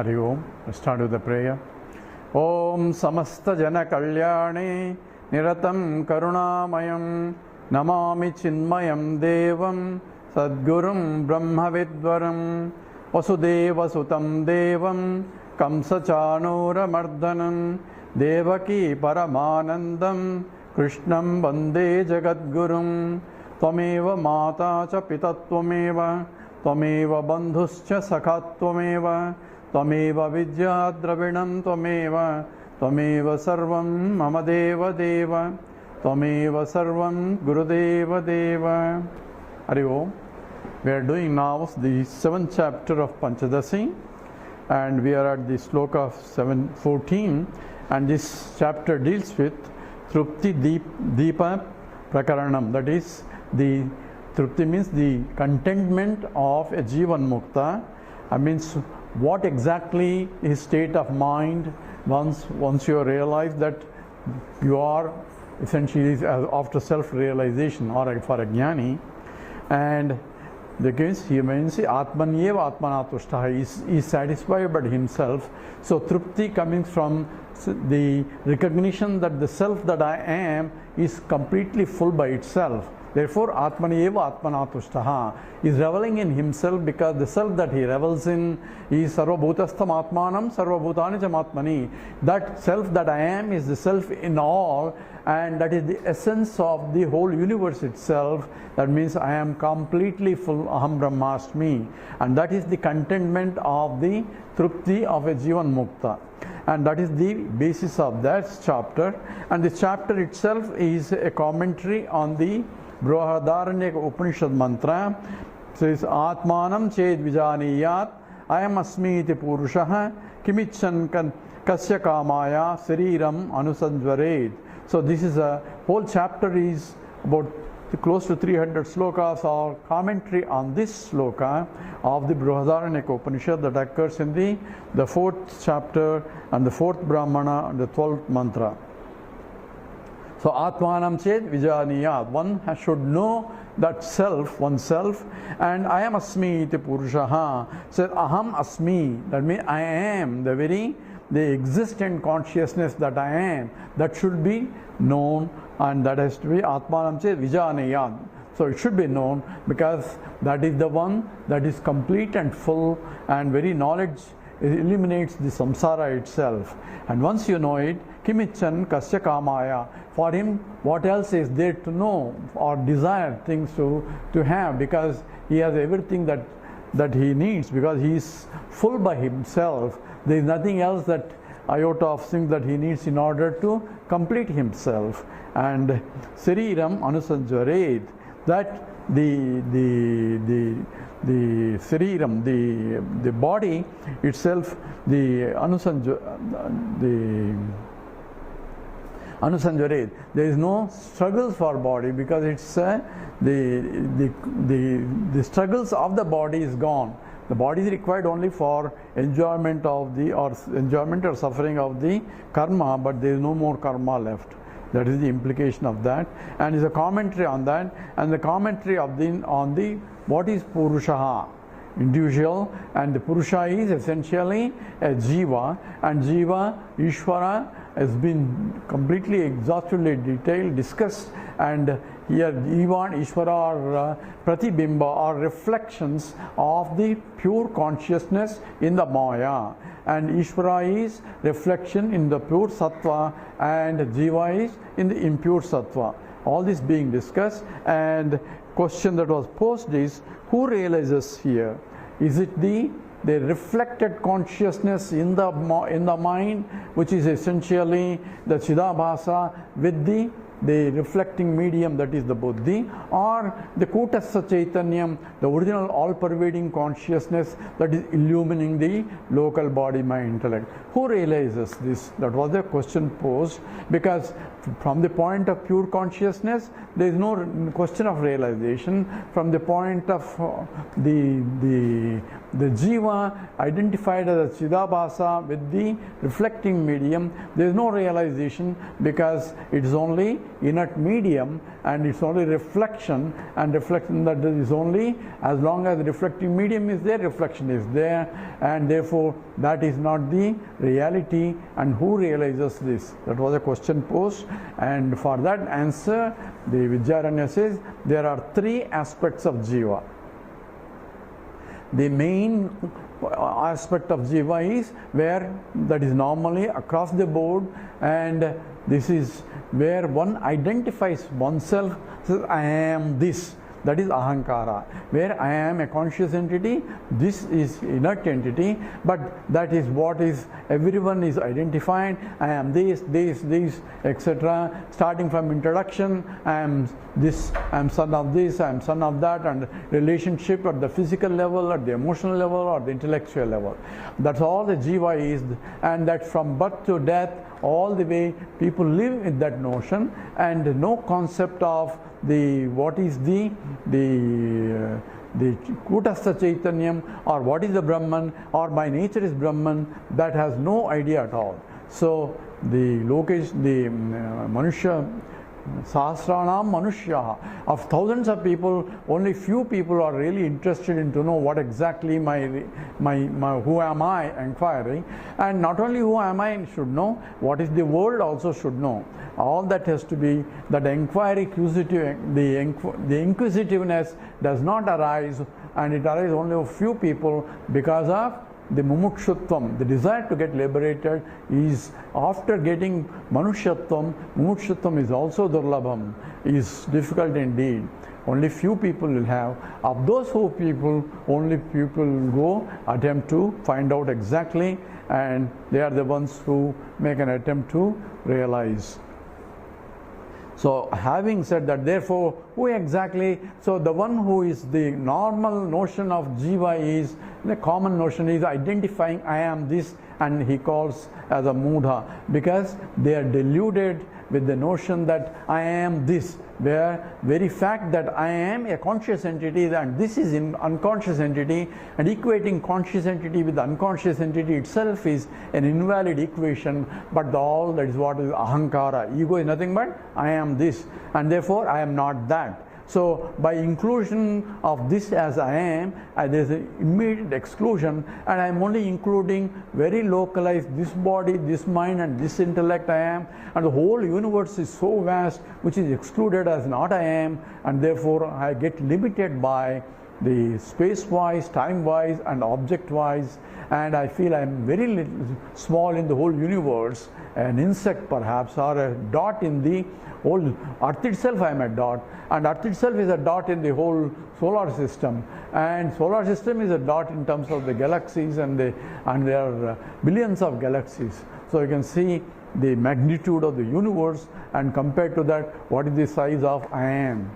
Hari Om. Let's start with the prayer. Om Samasta Jana Kalyane Niratam Karunamayam Namami Chinmayam Devam Sadgurum Brahmavidvaram Vasudeva Sutam Devam Kamsachanura Mardanam Devaki Paramanandam Krishnam Vande Jagadgurum Tvameva Mata Cha Pitatvameva Tvameva Bandhuscha Sakhatvameva Tvameva Vidyadravinam Tvameva Tvameva Sarvam Mama Deva Deva Tvameva Sarvam Gurudeva Deva. Hari Om. We are doing now the 7th chapter of Panchadashi, and we are at the sloka of 714, and this chapter deals with Trupti Deepa Prakaranam. That is, the Trupti means the contentment of a Jivan Mukta. I means what exactly his state of mind once you realize that you are essentially after self-realization or for a jnani, and the case he means Atmanyeva Atmanatushtaha is satisfied by himself. So Trupti coming from the recognition that the self that I am is completely full by itself. Therefore, Atmaniyeva Atmanatushtaha is reveling in himself, because the self that he revels in is Sarvabhutastham Atmanam Sarvabhutani Chamatmani. That self that I am is the self in all, and that is the essence of the whole universe itself. That means I am completely full, Aham Brahmasmi. And that is the contentment of the Trupti of a Jivan Mukta. And that is the basis of that chapter. And the chapter itself is a commentary on the Brihadaranyaka Upanishad mantra. It says, Atmanam Ched Vijaniyat Ayam Asmiti Purushaha Kimichan Kasya Kamaya Sariram Anusanjvared. So this is a whole chapter is about close to 300 slokas or commentary on this sloka of the Brihadaranyaka Upanishad that occurs in the 4th chapter and the 4th Brahmana and the 12th mantra. So Atmanam Ched Vijaniyat, one should know that self, oneself, and I am Asmi iti Purushaha. So Aham Asmi, that means I am the existent consciousness that I am, that should be known, and that has to be Atmanam Ched Vijaniyat. So it should be known, because that is the one that is complete and full, and very knowledge eliminates the samsara itself. And once you know it, Kimichan Kasya Kamaya, for him what else is there to know or desire things to have, because he has everything that he needs, because he is full by himself. There is nothing else that iota of things that he needs in order to complete himself. And Sariram Anusanjared, that the Sariram, the body itself, the Anusanjared, there is no struggles for body, because it's the struggles of the body is gone. The body is required only for enjoyment of enjoyment or suffering of the karma, but there is no more karma left. That is the implication of that, and is a commentary on that, and the commentary of on the what is Purushaha, individual, and the Purusha is essentially a Jiva, and Jiva, Ishvara has been completely exhaustively detailed, discussed, and here Jiva and Ishvara are pratibimba, or reflections of the pure consciousness in the Maya, and Ishvara is reflection in the pure Sattva, and Jiva is in the impure Sattva. All this being discussed, and question that was posed is, who realizes here? Is it the reflected consciousness in the mind, which is essentially the Chidabhasa with the reflecting medium, that is the Buddhi, or the Kutassa Chaitanyam, the original all-pervading consciousness that is illumining the local body, mind, intellect? Who realizes this? That was the question posed, because from the point of pure consciousness, there is no question of realization. From the point of the the Jiva identified as a Chidabhasa with the reflecting medium. There is no realization because it is only inert medium and it's only reflection, and reflection that is only as long as the reflecting medium is there, reflection is there, and therefore that is not the reality. And who realizes this? That was a question posed, and for that answer the Vidyaranya says there are three aspects of Jiva. The main aspect of Jiva is where that is normally across the board, and this is where one identifies oneself, says I am this. That is ahankara, where I am a conscious entity, this is inert entity, but that is what is everyone is identified. I am this, etc. Starting from introduction, I am this, I am son of this, I am son of that, and relationship at the physical level, at the emotional level, or the intellectual level. That's all the Jiva is, and that from birth to death, all the way people live in that notion, and no concept of the what is the Kutastha Chaitanyam, or what is the Brahman, or my nature is Brahman, that has no idea at all. So the Manusha Sahasranam Manushya, of thousands of people, only few people are really interested in to know what exactly my who am I inquiry. And not only who am I should know, what is the world also should know. All that has to be, that inquiry, the inquisitiveness does not arise, and it arises only of few people because of the mumukshutvam, the desire to get liberated is after getting manushyatvam. Mumukshutvam is also durlabham, is difficult indeed. Only few people will have. Of those who people, only people will go attempt to find out exactly, and they are the ones who make an attempt to realize. So having said that, therefore, who exactly, so the one who is the normal notion of Jiva is, the common notion is identifying I am this, and he calls as a Mudha, because they are deluded with the notion that I am this, where very fact that I am a conscious entity and this is an unconscious entity, and equating conscious entity with unconscious entity itself is an invalid equation, but all that is what is ahankara. Ego is nothing but I am this, and therefore I am not that. So by inclusion of this as I am, there is an immediate exclusion, and I am only including very localized this body, this mind, and this intellect I am, and the whole universe is so vast which is excluded as not I am, and therefore I get limited by the space-wise, time-wise, and object-wise, and I feel I am very little, small in the whole universe, an insect perhaps, or a dot in the whole Earth itself. I am a dot, and Earth itself is a dot in the whole solar system, and solar system is a dot in terms of the galaxies, and there are billions of galaxies. So you can see the magnitude of the universe, and compared to that, what is the size of I am.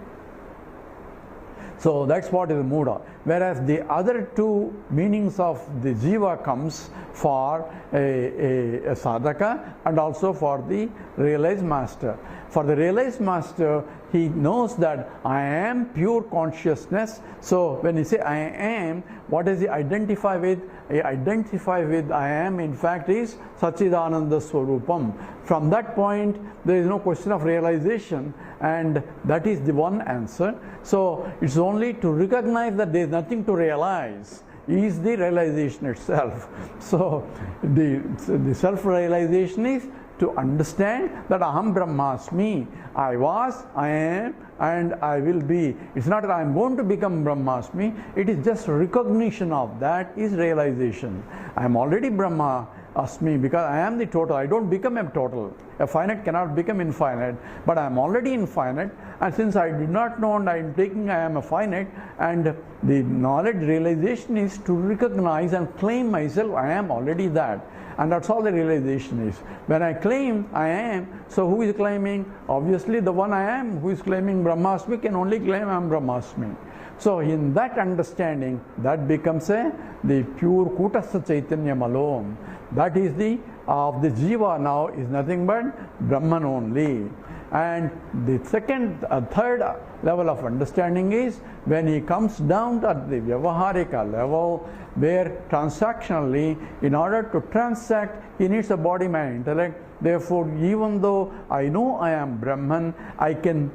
So that's what is Muda. Whereas the other two meanings of the Jiva comes for a sadhaka and also for the realized master. For the realized master, he knows that I am pure consciousness. So when he say I am, what does he identify with? He identify with I am, in fact, is Sachidananda Swarupam. From that point, there is no question of realization, and that is the one answer. So it's only to recognize that there is nothing to realize is the realization itself. So the self-realization is to understand that Aham Brahmasmi, I was, I am, and I will be. It's not that I am going to become Brahmasmi, it is just recognition of that is realization. I am already Brahma Asmi because I am the total. I don't become a total. A finite cannot become infinite, but I am already infinite, and since I did not know and I am taking I am a finite, and the knowledge realization is to recognize and claim myself, I am already that. And that's all the realization is. When I claim I am, so who is claiming? Obviously the one I am who is claiming Brahmasmi can only claim I am Brahmasmi. So in that understanding, that becomes the pure Kutastha Chaitanyam alone. That is the Jiva now is nothing but Brahman only. And the third level of understanding is when he comes down to the Vyavaharika level, where transactionally, in order to transact, he needs a body, mind, intellect. Therefore, even though I know I am Brahman, I can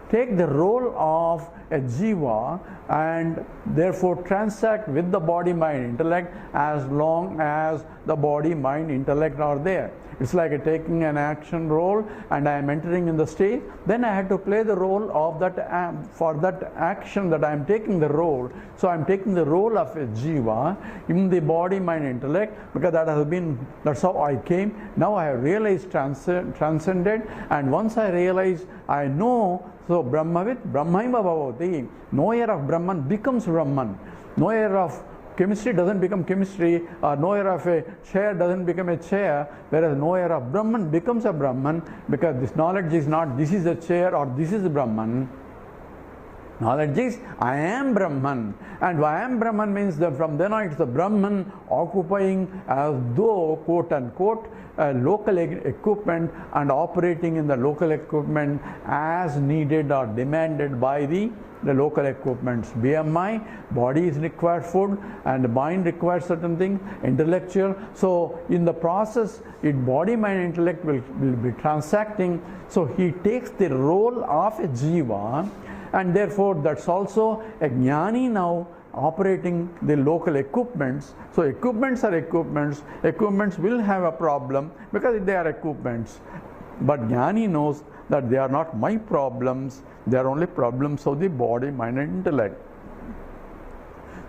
take the role of a Jiva and therefore transact with the body, mind, intellect as long as the body, mind, intellect are there. It's like taking an action role and I am entering in the stage. Then I have to play the role of that for that action that I am taking the role. So I am taking the role of a Jiva in the body, mind, intellect, because that's how I came. Now I have realized transcended, and once I realize, I know. So Brahmavit Brahmaiva Bhavati. Knower of Brahman becomes Brahman. Knower of chemistry doesn't become chemistry, or knower of a chair doesn't become a chair, whereas knower of Brahman becomes a Brahman, because this knowledge is not this is a chair or this is Brahman. Knowledge is I am Brahman, and I am Brahman means that from then on it's the Brahman occupying as though, quote unquote, a local equipment and operating in the local equipment as needed or demanded by the local equipments. BMI, body is required food, and mind requires certain things, intellectual. So in the process, body, mind, intellect will be transacting. So he takes the role of a Jiva, and therefore that's also a Jnani now operating the local equipments. So equipments are equipments. Equipments will have a problem because they are equipments. But Jnani knows that they are not my problems, they are only problems of the body, mind and intellect.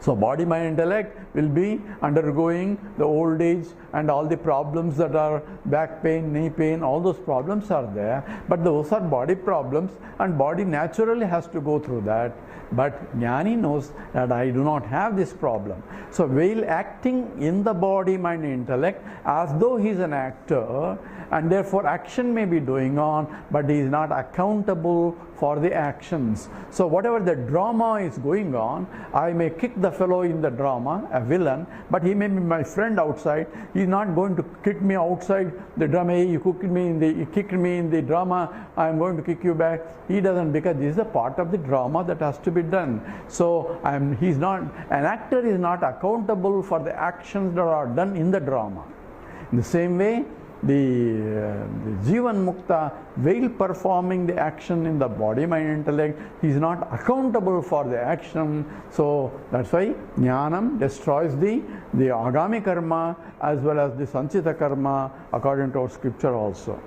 So body, mind, intellect will be undergoing the old age and all the problems that are back pain, knee pain, all those problems are there. But those are body problems, and body naturally has to go through that. But Jnani knows that I do not have this problem. So while acting in the body, mind, intellect, as though he is an actor, and therefore action may be going on, but he is not accountable for the actions. So whatever the drama is going on, I may kick the fellow in the drama, a villain, but he may be my friend outside. He is not going to kick me outside the drama. Hey, you kicked me in the drama, I am going to kick you back. He doesn't, because this is a part of the drama that has to be done. So he's not, an actor is not accountable for the actions that are done in the drama. In the same way, the Jivan Mukta, while performing the action in the body, mind, intellect, he is not accountable for the action. So that's why Jnanam destroys the Agami karma as well as the Sanchita karma, according to our scripture also.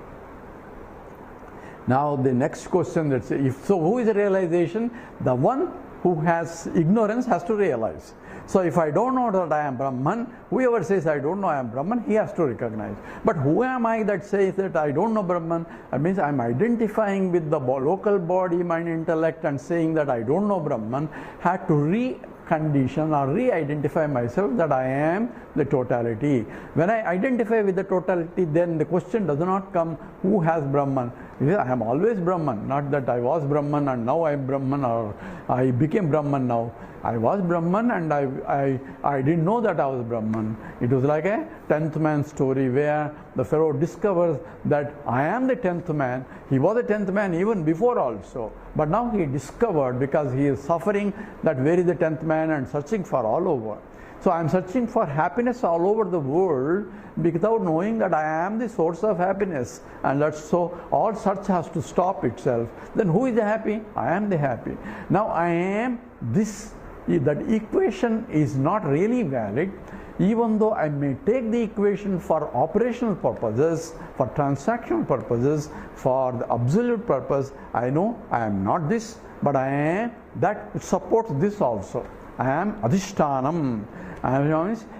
Now the next question, let's say, who is the realization? The one who has ignorance has to realize. So if I don't know that I am Brahman, whoever says I don't know I am Brahman, he has to recognize. But who am I that says that I don't know Brahman? That means I am identifying with the local body, mind, intellect, and saying that I don't know Brahman. Had to recondition or re-identify myself that I am the totality. When I identify with the totality, then the question does not come who has Brahman. I am always Brahman, not that I was Brahman and now I am Brahman, or I became Brahman now. I was Brahman and I didn't know that I was Brahman. It was like a 10th man story where the fellow discovers that I am the 10th man. He was a 10th man even before also. But now he discovered, because he is suffering, that where is the 10th man, and searching for all over. So I am searching for happiness all over the world without knowing that I am the source of happiness. And that's so all search has to stop itself. Then who is the happy? I am the happy. Now I am this. That equation is not really valid, even though I may take the equation for operational purposes, for transactional purposes, for the absolute purpose. I know I am not this, but I am that supports this also. I am Adhishtanam.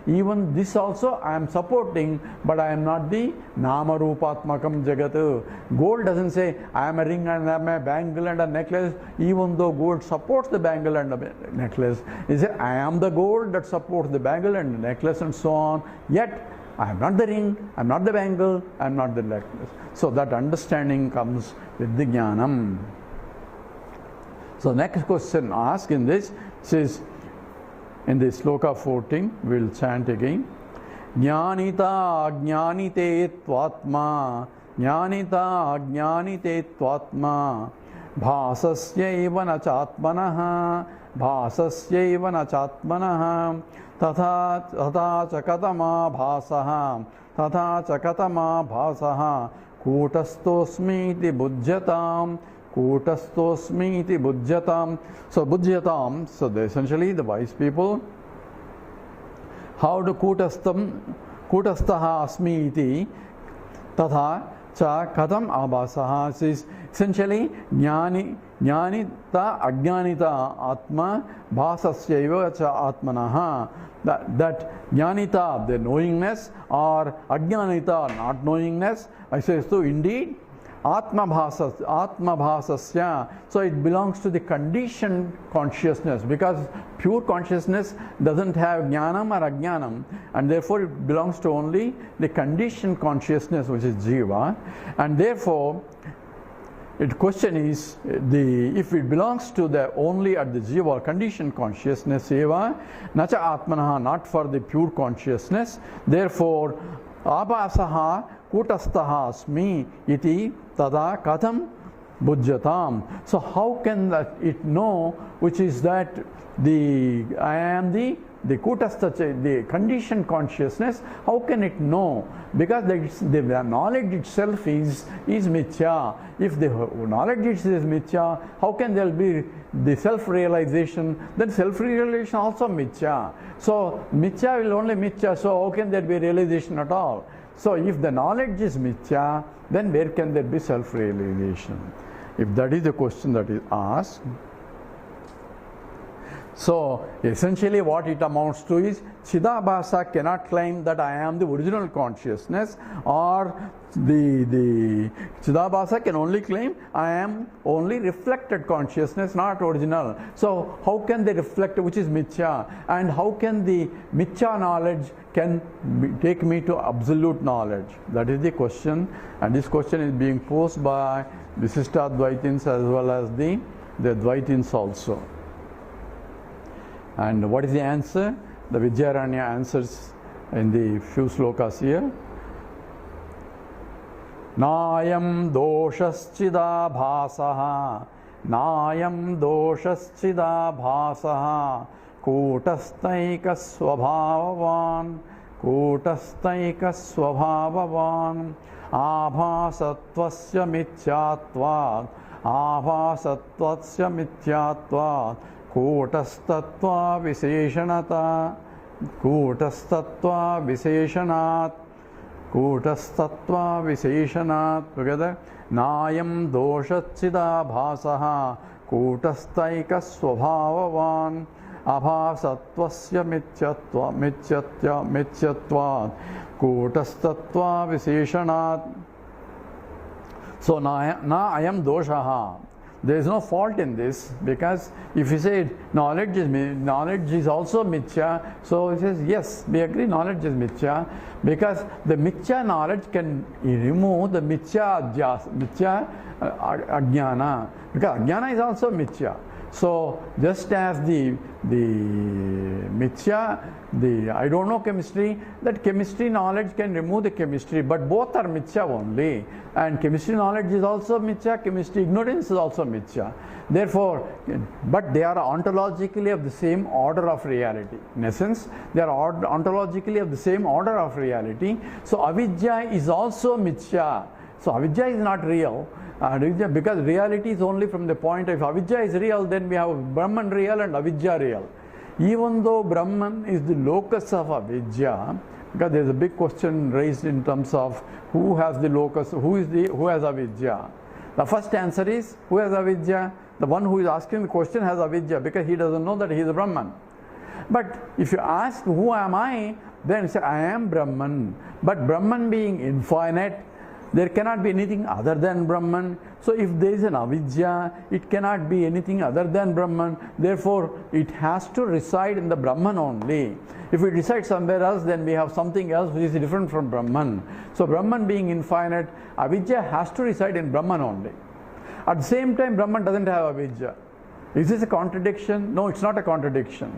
Even this also I am supporting, but I am not the Nama Rupatmakam Jagat. Gold doesn't say I am a ring and I am a bangle and a necklace, even though gold supports the bangle and the necklace. It says I am the gold that supports the bangle and the necklace and so on. Yet I am not the ring, I am not the bangle, I am not the necklace. So that understanding comes with the Jnanam. So next question asked in this says, in the sloka 14, we will chant again. Jnanita jnanite tvatma jnanita ajnanite tvatma bhasasyaiva na chatmanah bhasasyaiva na chatmanah tatha chakatama bhasaha tatha chakatama bhasaha kutastosmi iti bujyatam kutastosmi iti bujyatam. So bujyatam, so essentially the wise people, how do kutastaha asmi iti tatha cha katam abhasaha is essentially jnanita ajnanita atma bhasasyaiva cha atmanaha. That jnanita, the knowingness, or ajnanita, not knowingness, I say so indeed atma bhasasya. So it belongs to the conditioned consciousness, because pure consciousness doesn't have jnanam or ajnanam, and therefore it belongs to only the conditioned consciousness, which is jiva. And therefore the question is, if it belongs to the only at the jiva conditioned consciousness eva nacha atmanaha, not for the pure consciousness, therefore abhasaha kutastaha asmi iti tada katham bujyatam. So how can that it know which is that I am the kutastha, the conditioned consciousness? How can it know? Because the knowledge itself is mithya. If the knowledge is mithya, how can there be the self-realization? Then self-realization also mithya. So mithya will only mithya, so how can there be realization at all? So if the knowledge is mithya, then where can there be self-realization? If that is the question that is asked. So essentially what it amounts to is Chidabhasa cannot claim that I am the original consciousness, or the Chidabhasa can only claim I am only reflected consciousness, not original. So how can they reflect, which is mithya, and how can the mithya knowledge can take me to absolute knowledge? That is the question, and this question is being posed by Visishta Advaitins as well as the Advaitins also. And what is the answer? The Vidyaranya answers in the few slokas here. Nayam doshaschida bhasaha, nayam doshaschida bhasaha, kutastaika swabhavavan, kutastaika swabhavavan, abhasatvasya mithyatvat, abhasatvasya mithyatvat, kutastatva visheshanata, kutastatva visheshanat, kutastatva visheshanat. Together. Nayam doshachida bhasaha, kutastaika swabhavavan, abhasatvasya mithyatva, kutastatva visheshanat. So na ayam doshaha. There is no fault in this, because if you say knowledge is also mithya, so it says yes, we agree knowledge is mithya, because the mithya knowledge can remove the mithya ajnana, because ajnana is also mithya. So just as the mithya, I don't know chemistry, that chemistry knowledge can remove the chemistry, but both are mithya only. And chemistry knowledge is also mithya, chemistry ignorance is also mithya. Therefore, but they are ontologically of the same order of reality. In essence, they are ontologically of the same order of reality. So avidya is also mithya. So avidya is not real. Because reality is only from the point of, if avidya is real, then we have Brahman real and avidya real. Even though Brahman is the locus of avidya, because there is a big question raised in terms of who has the locus, who has avidya. The first answer is, who has avidya? The one who is asking the question has avidya, because he doesn't know that he is a Brahman. But if you ask, who am I? Then say, I am Brahman. But Brahman being infinite, there cannot be anything other than Brahman. So if there is an avidya, it cannot be anything other than Brahman. Therefore, it has to reside in the Brahman only. If it resides somewhere else, then we have something else which is different from Brahman. So Brahman being infinite, avidya has to reside in Brahman only. At the same time, Brahman doesn't have avidya. Is this a contradiction? No, it's not a contradiction.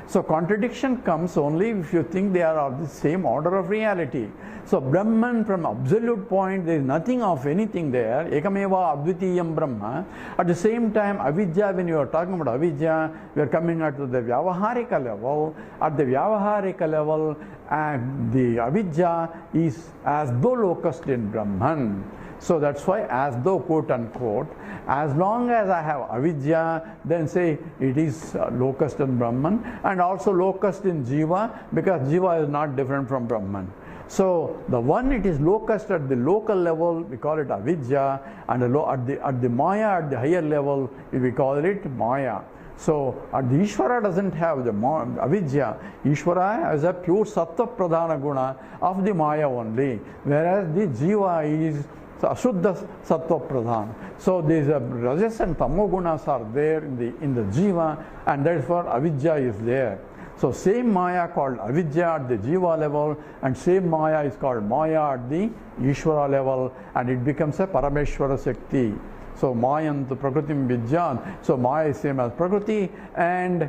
So contradiction comes only if you think they are of the same order of reality. So Brahman, from absolute point, there is nothing of anything there. Ekameva Advitiyam Brahma. At the same time, avidya, when you are talking about avidya, we are coming at the Vyavaharika level. At the Vyavaharika level, and the avidya is as though locust in Brahman. So that's why, as though, quote unquote, as long as I have avidya, then say it is locust in Brahman, and also locust in Jiva, because Jiva is not different from Brahman. So the one, it is locust at the local level, we call it avidya, and at the Maya, at the higher level, we call it Maya. So the Ishvara doesn't have the avidya. Ishvara has a pure sattva pradhana guna of the Maya only, whereas the Jiva is Ashuddha Sattva Pradhan. So these Rajas and Tamo gunas are there in the Jiva, and therefore avidya is there. So same Maya called avidya at the Jiva level, and same Maya is called Maya at the Ishvara level, and it becomes a Parameshwara Shakti. So Mayantu Prakritim Vidyan. So Maya is same as Prakriti, and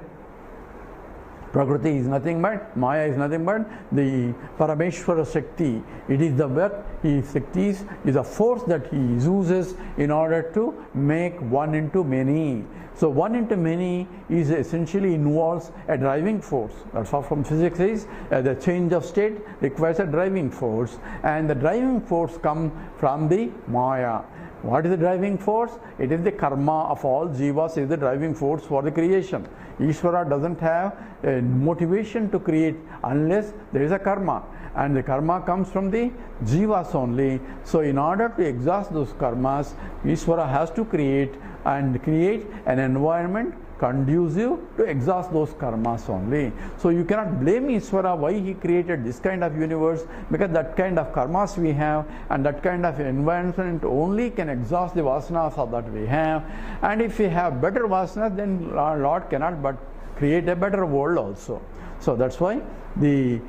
Prakriti is nothing but, Maya is nothing but the Parameshwara Shakti. It is the work, Shakti is a force that he uses in order to make one into many. So one into many is essentially involves a driving force. That's how from physics is the change of state requires a driving force, and the driving force comes from the Maya. What is the driving force? It is the karma of all jivas, is the driving force for the creation. Ishvara doesn't have a motivation to create unless there is a karma, and the karma comes from the jivas only. So in order to exhaust those karmas, Ishvara has to create an environment conducive to exhaust those karmas only. So you cannot blame Ishvara why he created this kind of universe, because that kind of karmas we have, and that kind of environment only can exhaust the vasanas that we have. And if we have better vasanas, then our Lord cannot but create a better world also. So that's why here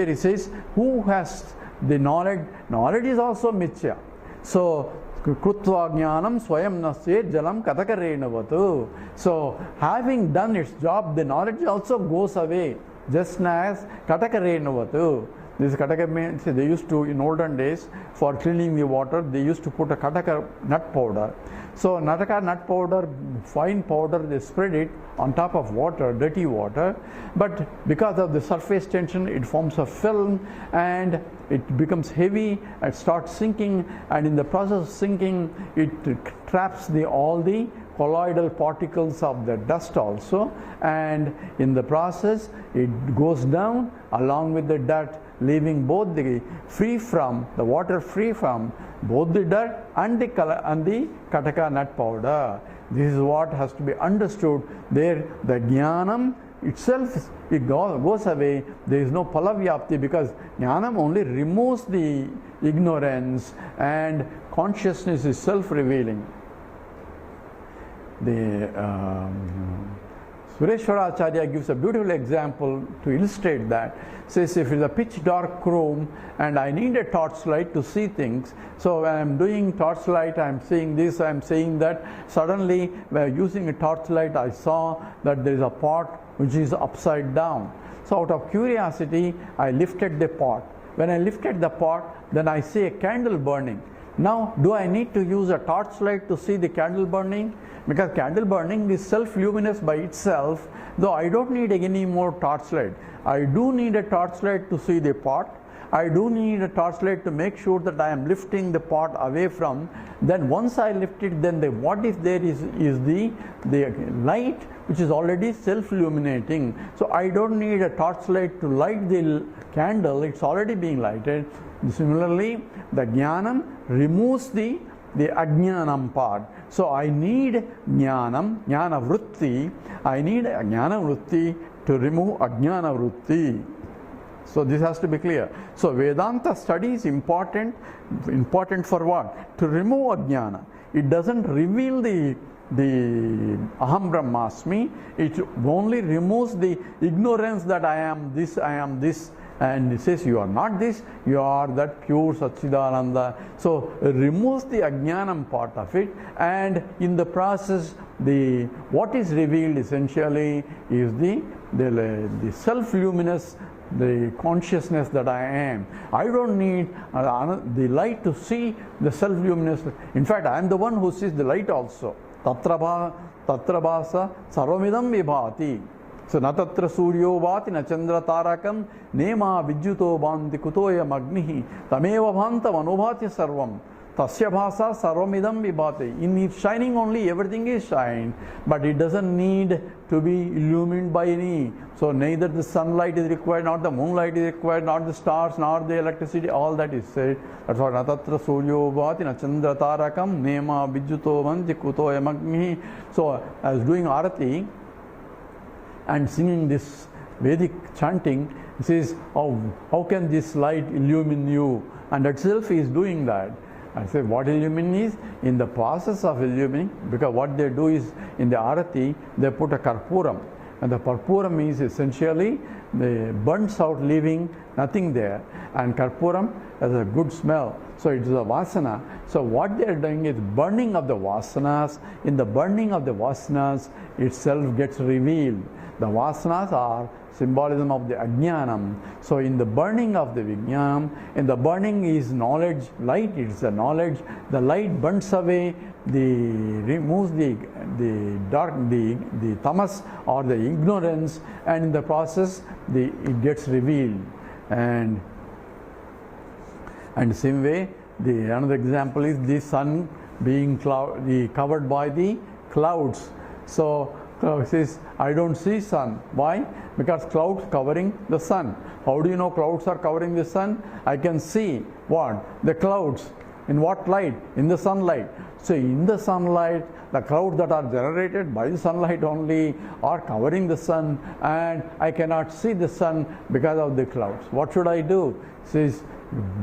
he says, who has the knowledge? Knowledge is also mithya. So Krutva jnanam swayam nasye jalam katakarenavatu. So having done its job, the knowledge also goes away, just as katakarenavatu. This kataka means they used to, in olden days, for cleaning the water, they used to put a kataka nut powder. So nataka nut powder, fine powder, they spread it on top of water, dirty water, but because of the surface tension, it forms a film and it becomes heavy and starts sinking, and in the process of sinking, it traps all the colloidal particles of the dust also, and in the process, it goes down along with the dirt, leaving both the water free from both the dirt and the kataka nut powder. This is what has to be understood. There, the jnanam itself, it goes away. There is no palavyapti, because jnanam only removes the ignorance, and consciousness is self-revealing. Sureshwara Acharya gives a beautiful example to illustrate that. Says, if it's a pitch dark room and I need a torchlight to see things, so when I'm doing torchlight, I'm seeing this, I'm saying that, suddenly while using a torchlight, I saw that there is a pot which is upside down. So out of curiosity, I lifted the pot. When I lifted the pot, then I see a candle burning. Now, do I need to use a torchlight to see the candle burning? Because candle burning is self-luminous by itself, though I don't need any more torchlight. I do need a torchlight to see the pot. I do need a torchlight to make sure that I am lifting the pot away from. Then once I lift it, then what is there is the light which is already self-illuminating. So I don't need a torchlight to light the candle, it's already being lighted. Similarly, the jnanam removes the ajnanam part. So I need jnana vritti. I need a jnana vritti to remove ajnana vritti. So this has to be clear. So Vedanta study is important for what? To remove ajnana. It doesn't reveal the aham brahmasmi. It only removes the ignorance that I am this, And he says, you are not this, you are that pure Satchidananda. So removes the Ajnanam part of it, and in the process, what is revealed essentially is the self-luminous, the consciousness that I am. I don't need the light to see the self-luminous. In fact, I am the one who sees the light also. Tatra bhasa sarvamidam vibhati. So na tatra suryo vati na chandra tarakam nema vidyuto bhanti kutoya magnihi tameva bhantam anubhati sarvam. Tasya bhasa sarvamidam vibhati. In its shining only, everything is shine, but it doesn't need to be illumined by any. So neither the sunlight is required, not the moonlight is required, not the stars, nor the electricity, all that is said. That's what natatra suryo bhati na chandra tarakam nema vidyuto bhanti kutoya magnihi. So as doing arati and singing this Vedic chanting, he says, how can this light illumine you? And itself he is doing that. I say, what illumine is? In the process of illumining, because what they do is, in the arati, they put a karpuram. And the karpuram is essentially, they burns out, leaving nothing there. And karpuram has a good smell. So it is a vasana. So what they are doing is burning of the vasanas. In the burning of the vasanas, itself gets revealed. The vasanas are symbolism of the ajnanam. So in the burning of the vijnanam, in the burning is knowledge, light, it is a knowledge. The light burns away, removes the dark, the tamas or the ignorance, and in the process it gets revealed. And the same way, another example is the sun being covered by the clouds. So it says, I don't see sun. Why? Because clouds covering the sun. How do you know clouds are covering the sun? I can see what? The clouds. In what light? In the sunlight. So in the sunlight, the clouds that are generated by the sunlight only are covering the sun, and I cannot see the sun because of the clouds. What should I do? It says,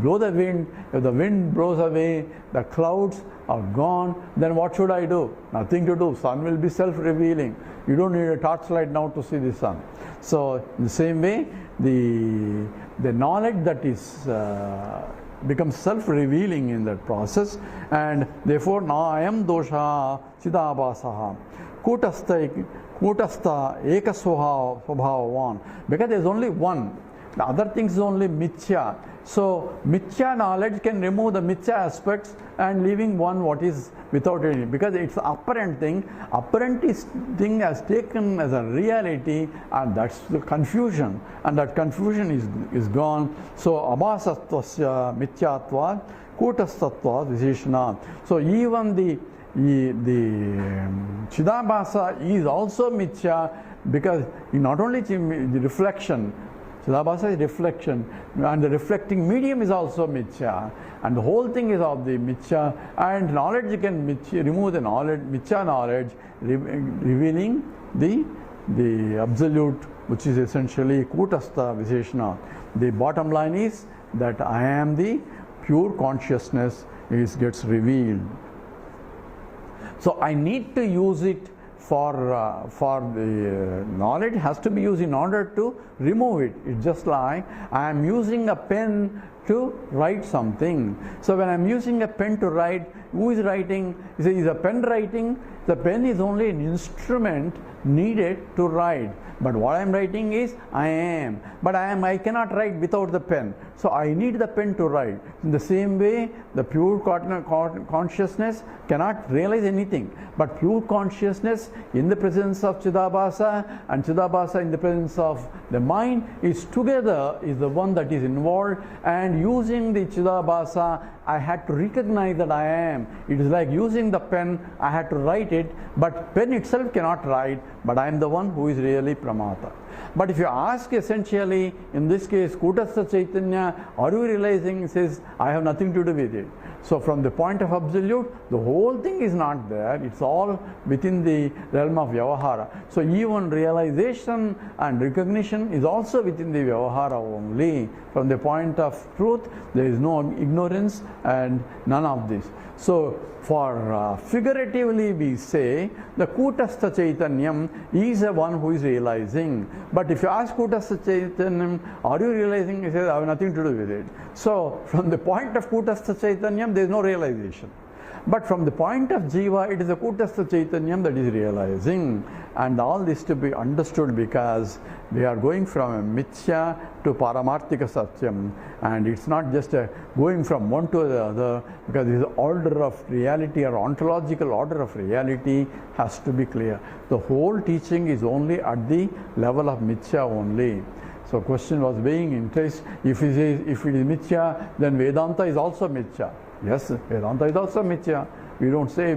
blow the wind. If the wind blows away, the clouds are gone, then what should I do? Nothing to do. Sun will be self-revealing. You don't need a torchlight now to see the sun. So in the same way, the knowledge that is becomes self-revealing in that process, and therefore na ayam dosha chidabasaha kutastha ekasvabhavan, because there is only one. The other things is only mithya. So mithya knowledge can remove the mithya aspects and leaving one what is without any, because it's apparent thing. Apparent thing has taken as a reality, and that's the confusion, and that confusion is gone. So abhasattvasya mithyatva kutastatva visheshana. So even the Chidabhasa is also mithya, because not only the reflection, Chidabhasa is reflection, and the reflecting medium is also mithya, and the whole thing is of the mithya, and knowledge can remove the knowledge, mithya knowledge, revealing the absolute, which is essentially kutastha visheshana. The bottom line is that I am the pure consciousness gets revealed. So I need to use it for the knowledge has to be used in order to remove it. It's just like I am using a pen to write something. So when I am using a pen to write, who is writing? Is a pen writing? The pen is only an instrument needed to write. But what I am writing is I am. But I cannot write without the pen. So I need the pen to write. In the same way, the pure consciousness cannot realize anything. But pure consciousness in the presence of Chidabhasa and Chidabhasa in the presence of the mind is together is the one that is involved. And using the Chidabhasa, I had to recognize that I am. It is like using the pen, I had to write it, but pen itself cannot write, but I am the one who is really Pramata. But if you ask essentially, in this case, Kutastha Chaitanya, are you realizing? He says, I have nothing to do with it. So from the point of absolute, the whole thing is not there. It's all within the realm of Vyavahara. So even realization and recognition is also within the Vyavahara only. From the point of truth, there is no ignorance and none of this. So for figuratively we say, the Kutastha Chaitanyam is the one who is realizing. But if you ask Kutastha Chaitanyam, are you realizing? He says, I have nothing to do with it. So from the point of Kutastha Chaitanyam, there is no realization. But from the point of Jiva, it is the Kutastha Chaitanyam that is realizing. And all this to be understood because we are going from a Mithya to Paramarthika Satyam. And it's not just going from one to the other, because this order of reality or ontological order of reality has to be clear. The whole teaching is only at the level of Mithya only. So question was being interest, if it is Mithya, then Vedanta is also Mithya. Yes, Vedanta is also Mithya. We don't say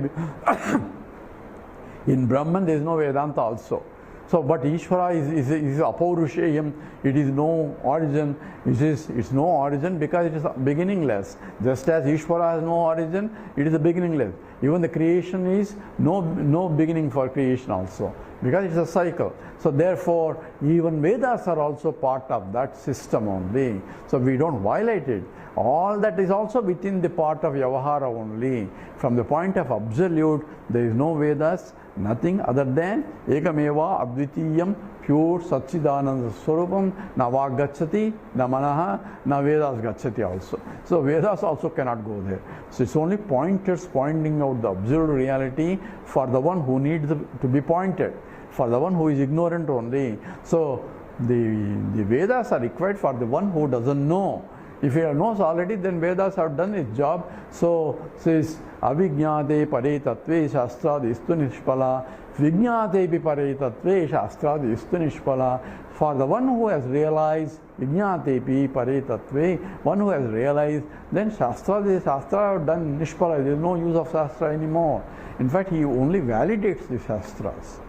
in Brahman there is no Vedanta also. So, but Ishvara is apaurusheyam, it is no origin, it's no origin because it is beginningless. Just as Ishvara has no origin, it is a beginningless. Even the creation is no beginning for creation also, because it's a cycle. So therefore, even Vedas are also part of that system only. So we don't violate it. All that is also within the part of Vyavahara only. From the point of absolute, there is no Vedas, nothing other than Ekameva Advitiyam, pure Satchidananda Swarupam, na Vak Gacchati, na Manaha, na Vedas Gacchati also. So Vedas also cannot go there. So it's only pointers pointing out the absolute reality for the one who needs to be pointed, for the one who is ignorant only. So the Vedas are required for the one who doesn't know. If he knows already, then Vedas have done its job. So says Avijñāte pare tattve shastrādi istu nishpala, Vijñātepi pare tattve shastrādi istu nishpala. For the one who has realized Vijñātepi pare tattve, one who has realized, then Shastra have done nishpala. There is no use of Shastra anymore. In fact, he only validates the Shastras.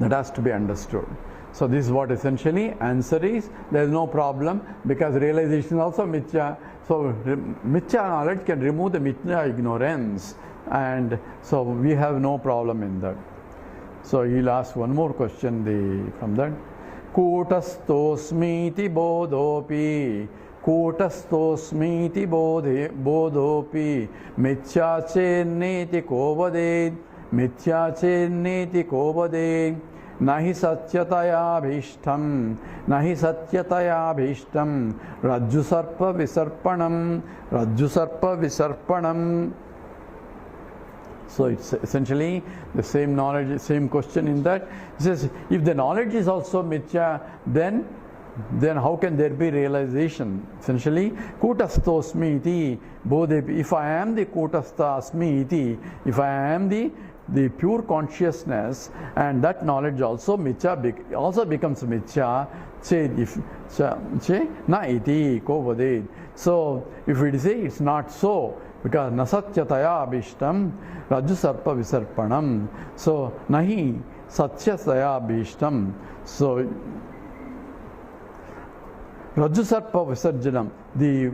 That has to be understood. So this is what essentially answer is. There is no problem because realization is also Mithya. So Mithya knowledge can remove the Mithya ignorance, and so we have no problem in that. So he'll ask one more question from that. Kutastosmiti bodhopi, Kutastosmiti bodhopi, Mithya chenneti kovade, Mithya chenneti kovade. Nahi satyataya bhishtam, nahi satyataya bhishtam, rajju sarpa visarpanam. So it's essentially the same knowledge, same question in that. It says, if the knowledge is also mithya, then how can there be realization? Essentially, kutastosmi iti bodhepi. If I am the kutastha asmi iti, if I am the pure consciousness, and that knowledge also mithya also becomes mithya, na iti ko vaded. So if we say it's not so, because nasatyataya abhishtam rajju sarpa visarpanam, so nahi satyataya abhishtam, so rajju sarpa visarjanam, the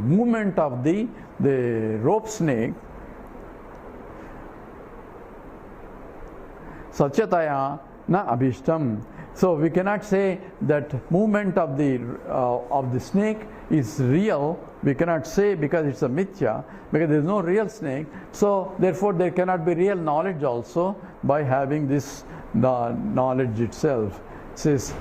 movement of the rope snake, Satyataya na abhishtam. So we cannot say that movement of the snake is real. We cannot say because it's a mithya, because there is no real snake. So therefore there cannot be real knowledge also by having this knowledge itself. Says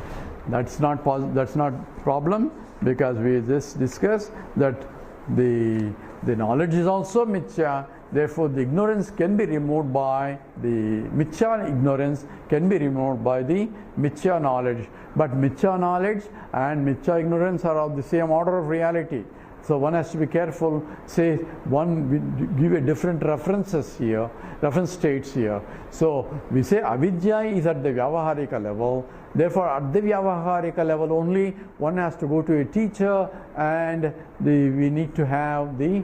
that's not problem, because we just discussed that the knowledge is also mithya. Therefore, the ignorance can be removed by the mithya ignorance, can be removed by the mithya knowledge. But mithya knowledge and mithya ignorance are of the same order of reality. So one has to be careful. Say we give a different references here, reference states here. So we say avidya is at the vyavaharika level. Therefore, at the vyavaharika level only, one has to go to a teacher, and we need to have the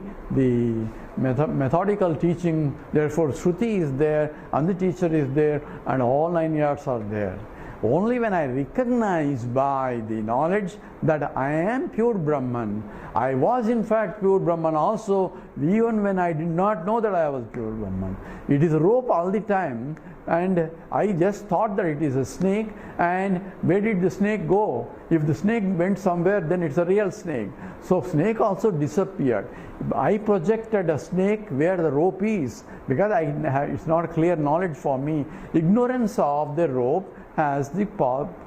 methodical teaching. Therefore, Shruti is there, and the teacher is there, and all 9 yards are there. Only when I recognize by the knowledge that I am pure Brahman, I was in fact pure Brahman also, even when I did not know that I was pure Brahman. It is a rope all the time, and I just thought that it is a snake, and where did the snake go? If the snake went somewhere, then it's a real snake. So snake also disappeared. I projected a snake where the rope is, because it's not clear knowledge for me. Ignorance of the rope has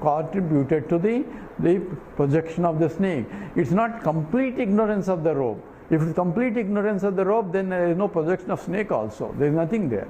contributed to the projection of the snake. It's not complete ignorance of the rope. If it's complete ignorance of the rope, then there is no projection of snake also. There is nothing there.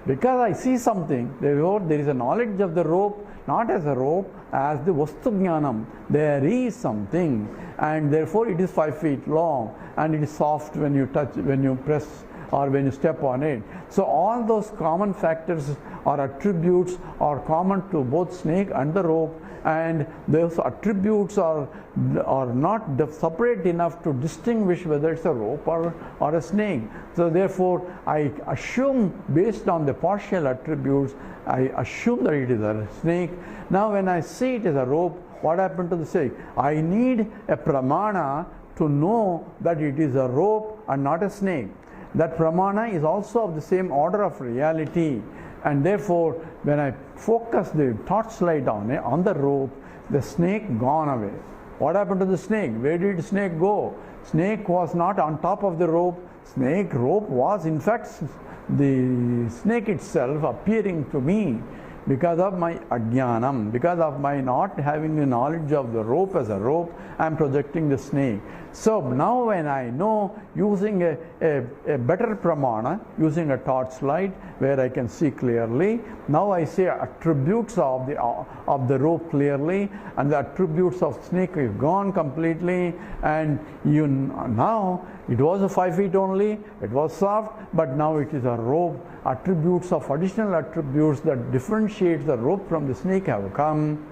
Because I see something, therefore there is a knowledge of the rope, not as a rope, as the Vastu Jnanam. There is something, and therefore it is 5 feet long, and it is soft when you touch, when you press, or when you step on it. So all those common factors or attributes are common to both snake and the rope, and those attributes are not separate enough to distinguish whether it's a rope or a snake. So therefore I assume, based on the partial attributes, I assume that it is a snake. Now when I see it as a rope, what happened to the snake? I need a pramana to know that it is a rope and not a snake. That pramana is also of the same order of reality, and therefore when I focus the torchlight on the rope, the snake gone away. What happened to the snake? Where did snake go? Snake was not on top of the rope. Rope was in fact the snake itself appearing to me. Because of my ajnanam, because of my not having the knowledge of the rope as a rope, I am projecting the snake. So now when I know, using a better pramana, using a torchlight where I can see clearly, now I see attributes of the rope clearly, and the attributes of snake is gone completely, and now it was a 5 feet only, it was soft, but now it is a rope. Attributes of additional attributes that differentiates the rope from the snake have come.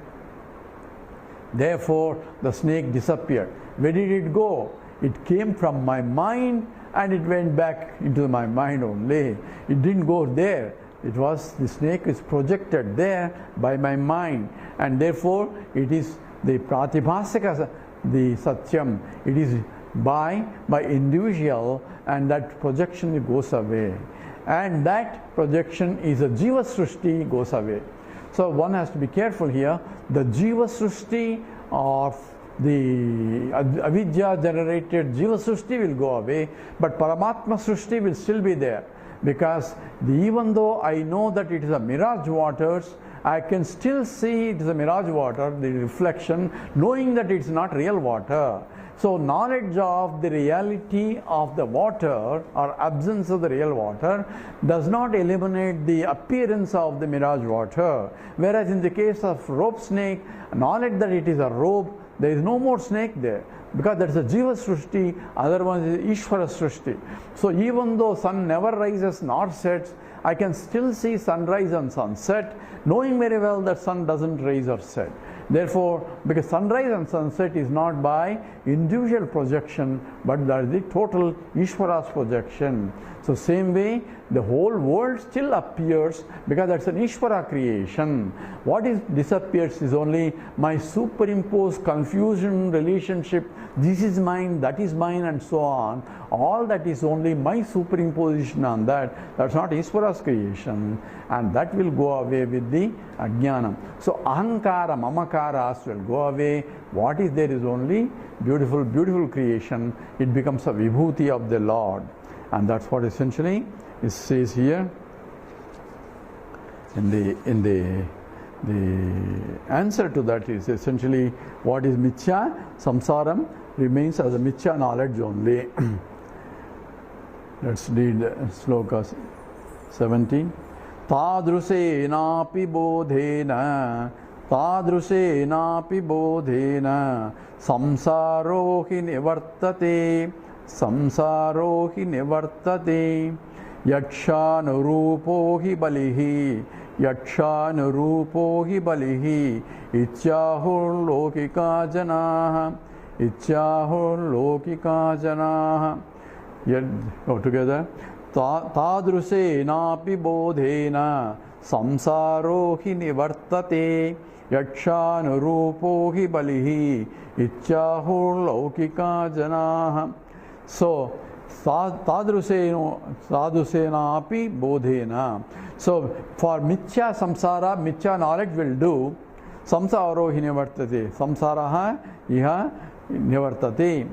Therefore the snake disappeared. Where did it go? It came from my mind and it went back into my mind only. It didn't go there. The snake is projected there by my mind, and therefore it is the pratibhasika, the satyam. It is by individual, and that projection goes away. And that projection is a Jiva Srishti, goes away. So one has to be careful here. The Jiva Srishti of the avidya generated Jiva Srishti will go away, but Paramatma Srishti will still be there. Because even though I know that it is a mirage waters, I can still see it is a mirage water, the reflection, knowing that it's not real water. So knowledge of the reality of the water or absence of the real water does not eliminate the appearance of the mirage water. Whereas in the case of rope snake, knowledge that it is a rope, there is no more snake there, because that is a Jiva Srishti, other one is Ishvara Srishti. So even though sun never rises nor sets, I can still see sunrise and sunset, knowing very well that sun doesn't rise or set. Therefore, because sunrise and sunset is not by individual projection, but that is the total Ishvara's projection. So same way, the whole world still appears, because that's an Ishvara creation. What disappears is only my superimposed confusion, relationship, this is mine, that is mine, and so on. All that is only my superimposition on that. That's not Ishvara's creation, and that will go away with the ajnanam. So ahankara, mamakaras will go away. What is there is only beautiful, beautiful creation. It becomes a vibhuti of the Lord. And that's what essentially it says here in the answer to that is essentially what is mithya. Samsaram remains as a mithya knowledge only. Let's read slokas 17. Tadrusenapi bodhena samsaro hi nivartate yakshanurupo hi balihi ityahur lokika janaha go together. Tadrusenapi bodhena samsaro hi nivartate yakshanurupo hi balihi ichchahur laukika janaha. So tadrusena api bodhena. So for mithya samsara, mithya knowledge will do. Samsaro hi nivartate. Samsaraha iha nivartate.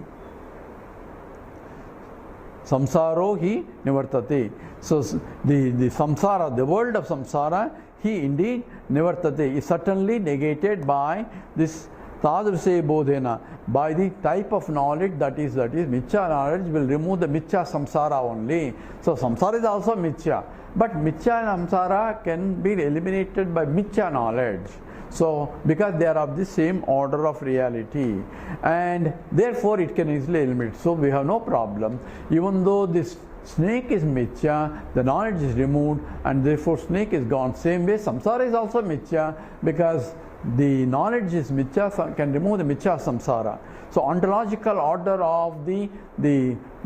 Samsaro hi nivartate. So the samsara, the world of samsara, he indeed nivartate, is certainly negated by this tadruse bodhena, by the type of knowledge that is mithya knowledge will remove the mithya samsara only. So samsara is also mithya, but mithya samsara can be eliminated by mithya knowledge. So because they are of the same order of reality, and therefore it can easily eliminate. So we have no problem. Even though this snake is mithya, the knowledge is removed, and therefore snake is gone. Same way samsara is also mithya, because the knowledge is mithya, can remove the mithya samsara. So ontological order of the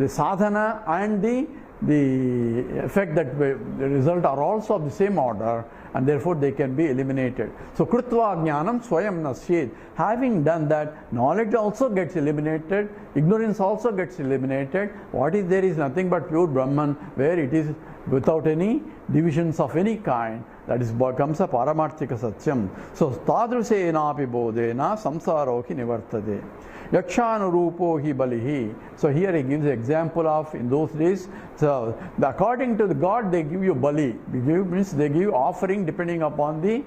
sadhana and the effect that the result are also of the same order, and therefore they can be eliminated. So krutva jnanam swayam nasyed. Having done that, knowledge also gets eliminated, ignorance also gets eliminated. What is there is nothing but pure Brahman, where it is without any divisions of any kind. That is becomes a paramarthika satyam. So tadrusena api bodhena samsaro hi nivartate. Yakshanurupo hi balihi. So here he gives an example of, in those days, so according to the god they give you bali. Means they give you offering depending upon the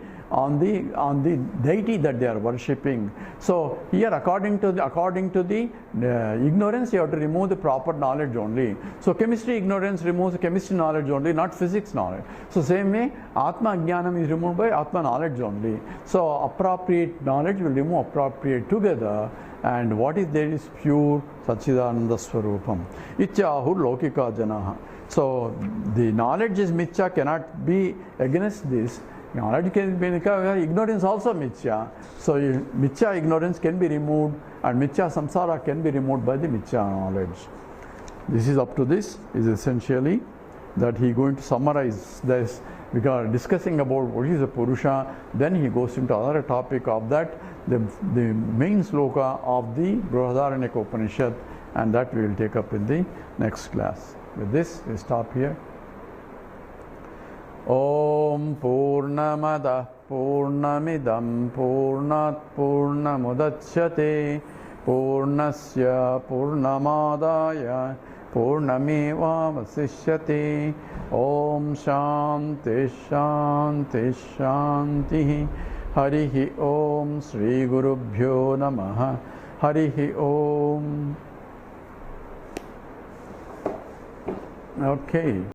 deity that they are worshipping. So here according to the ignorance, you have to remove the proper knowledge only. So chemistry ignorance removes chemistry knowledge only, not physics knowledge. So same way Atma Jnanam is removed by Atma knowledge only. So appropriate knowledge will remove appropriate together, and what is there is pure Satchidananda Swarupam. Ichchahur Lokika Janaha. So the knowledge is mithya, cannot be against this. Knowledge can be ignorance also mithya. So mithya ignorance can be removed, and mithya samsara can be removed by the mithya knowledge. This is up to this is essentially that he is going to summarize this, because discussing about what is a Purusha, then he goes into another topic of that, the main sloka of the Brihadaranyaka Upanishad, and that we will take up in the next class. With this, we stop here. Om Purnamada Purnamidam Purnat Purnamudachyate Purnasya Purnamadaya Purnameva Vasishyate. Om Shanti Shanti Shanti. Harihi Om Sri Gurubhyo Namaha. Harihi Om. Okay.